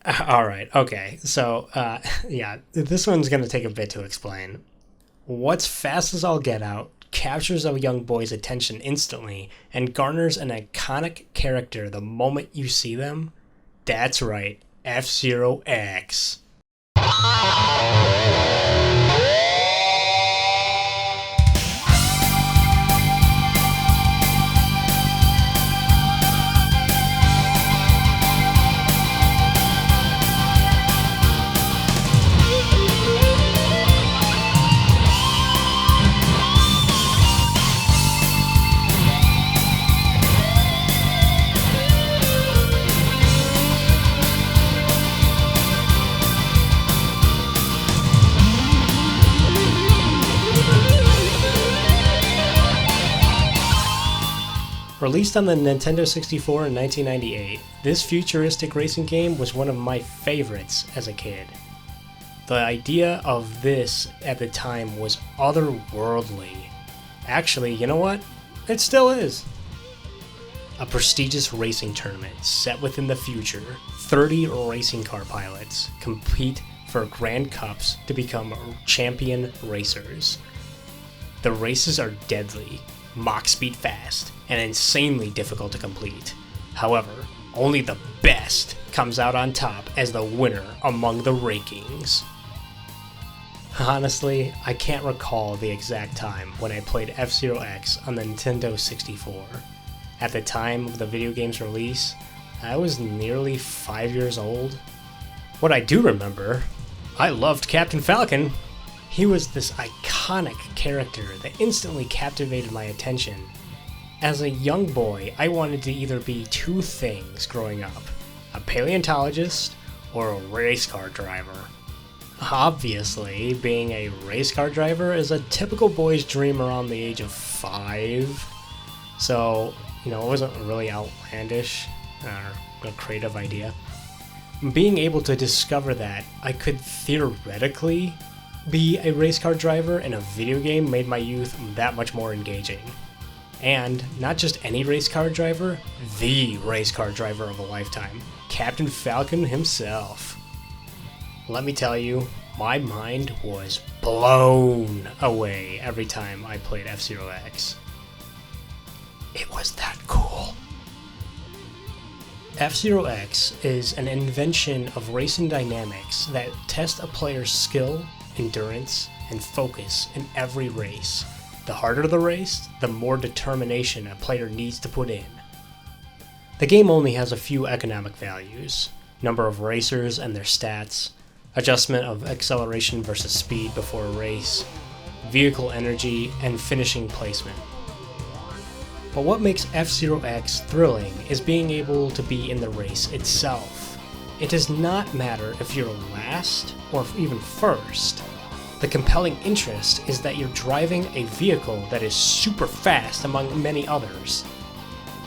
Alright, okay. So, yeah, this one's gonna take a bit to explain. What's fast as all get out, captures a young boy's attention instantly, and garners an iconic character the moment you see them? That's right, F-Zero X. Released on the Nintendo 64 in 1998, this futuristic racing game was one of my favorites as a kid. The idea of this at the time was otherworldly. Actually, you know what? It still is. A prestigious racing tournament set within the future, 30 racing car pilots compete for Grand Cups to become champion racers. The races are deadly, Mach speed fast, and insanely difficult to complete. However, only the best comes out on top as the winner among the rankings. Honestly, I can't recall the exact time when I played F-Zero X on the Nintendo 64. At the time of the video game's release, I was nearly 5 years old. What I do remember, I loved Captain Falcon. He was this iconic character that instantly captivated my attention. As a young boy, I wanted to either be two things growing up: a paleontologist or a race car driver. Obviously, being a race car driver is a typical boy's dream around the age of 5. So, it wasn't really outlandish or a creative idea. Being able to discover that I could theoretically be a race car driver in a video game made my youth that much more engaging. And not just any race car driver, the race car driver of a lifetime, Captain Falcon himself. Let me tell you, my mind was blown away every time I played F-Zero X. It was that cool. F-Zero X is an invention of racing dynamics that test a player's skill, endurance, and focus in every race. The harder the race, the more determination a player needs to put in. The game only has a few economic values: number of racers and their stats, adjustment of acceleration versus speed before a race, vehicle energy, and finishing placement. But what makes F-Zero X thrilling is being able to be in the race itself. It does not matter if you're last or even first. The compelling interest is that you're driving a vehicle that is super fast among many others.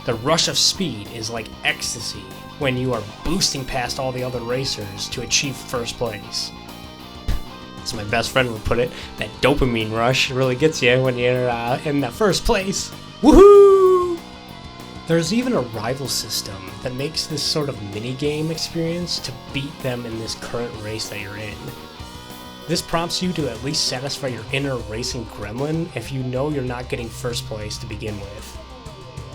The rush of speed is like ecstasy when you are boosting past all the other racers to achieve first place. As my best friend would put it, that dopamine rush really gets you when you're in the first place. Woohoo! There's even a rival system that makes this sort of mini-game experience to beat them in this current race that you're in. This prompts you to at least satisfy your inner racing gremlin if you know you're not getting first place to begin with.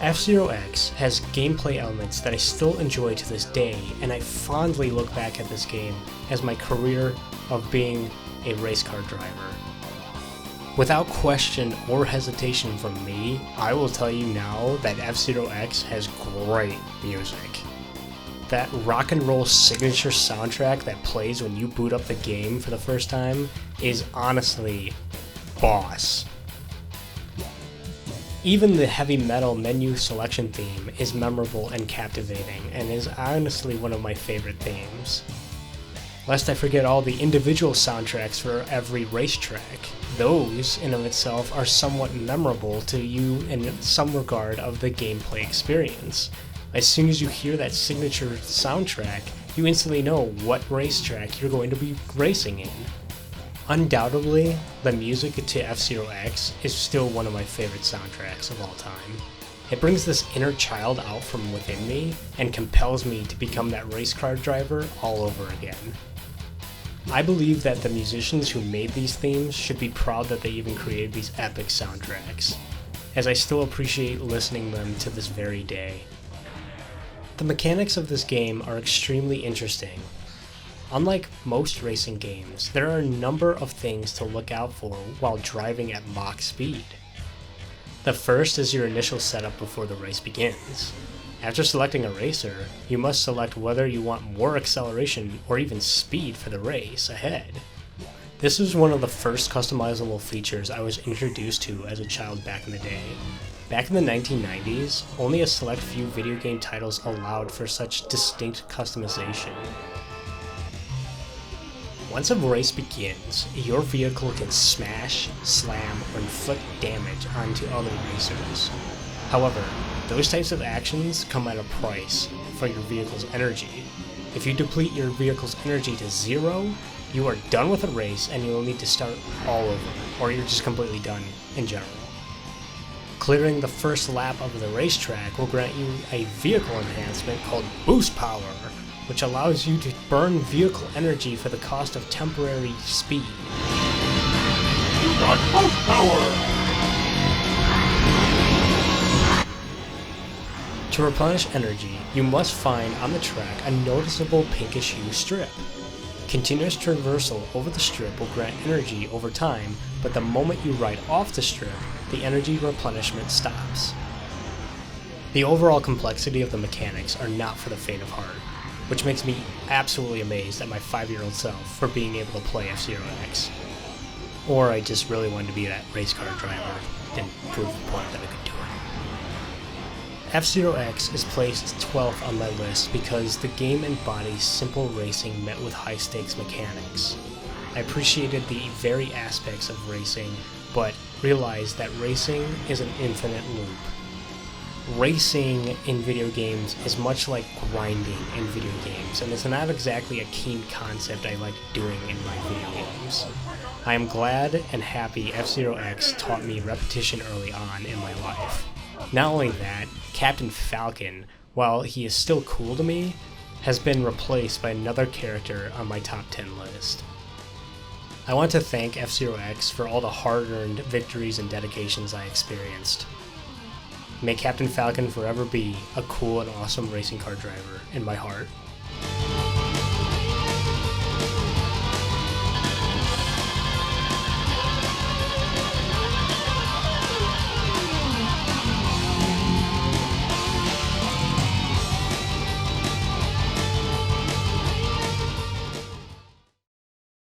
F-Zero X has gameplay elements that I still enjoy to this day, and I fondly look back at this game as my career of being a race car driver. Without question or hesitation from me, I will tell you now that F-Zero X has great music. That rock and roll signature soundtrack that plays when you boot up the game for the first time is honestly boss. Even the heavy metal menu selection theme is memorable and captivating, and is honestly one of my favorite themes. Lest I forget all the individual soundtracks for every racetrack. Those, in of itself, are somewhat memorable to you in some regard of the gameplay experience. As soon as you hear that signature soundtrack, you instantly know what racetrack you're going to be racing in. Undoubtedly, the music to F-Zero X is still one of my favorite soundtracks of all time. It brings this inner child out from within me and compels me to become that race car driver all over again. I believe that the musicians who made these themes should be proud that they even created these epic soundtracks, as I still appreciate listening them to this very day. The mechanics of this game are extremely interesting. Unlike most racing games, there are a number of things to look out for while driving at Mach speed. The first is your initial setup before the race begins. After selecting a racer, you must select whether you want more acceleration or even speed for the race ahead. This was one of the first customizable features I was introduced to as a child back in the day. Back in the 1990s, only a select few video game titles allowed for such distinct customization. Once a race begins, your vehicle can smash, slam, or inflict damage onto other racers. However, those types of actions come at a price for your vehicle's energy. If you deplete your vehicle's energy to 0, you are done with a race and you will need to start all over, or you're just completely done in general. Clearing the first lap of the racetrack will grant you a vehicle enhancement called Boost Power, which allows you to burn vehicle energy for the cost of temporary speed. You got Boost Power! To replenish energy, you must find on the track a noticeable pinkish hue strip. Continuous traversal over the strip will grant energy over time, but the moment you ride off the strip, the energy replenishment stops. The overall complexity of the mechanics are not for the faint of heart, which makes me absolutely amazed at my 5-year-old self for being able to play F-Zero X. Or I just really wanted to be that race car driver and prove the point that I could do it. F-Zero X is placed 12th on my list because the game embodies simple racing met with high-stakes mechanics. I appreciated the very aspects of racing, but realized that racing is an infinite loop. Racing in video games is much like grinding in video games, and it's not exactly a keen concept I like doing in my video games. I am glad and happy F-Zero X taught me repetition early on in my life. Not only that, Captain Falcon, while he is still cool to me, has been replaced by another character on my top 10 list. I want to thank F-Zero X for all the hard-earned victories and dedications I experienced. May Captain Falcon forever be a cool and awesome racing car driver in my heart.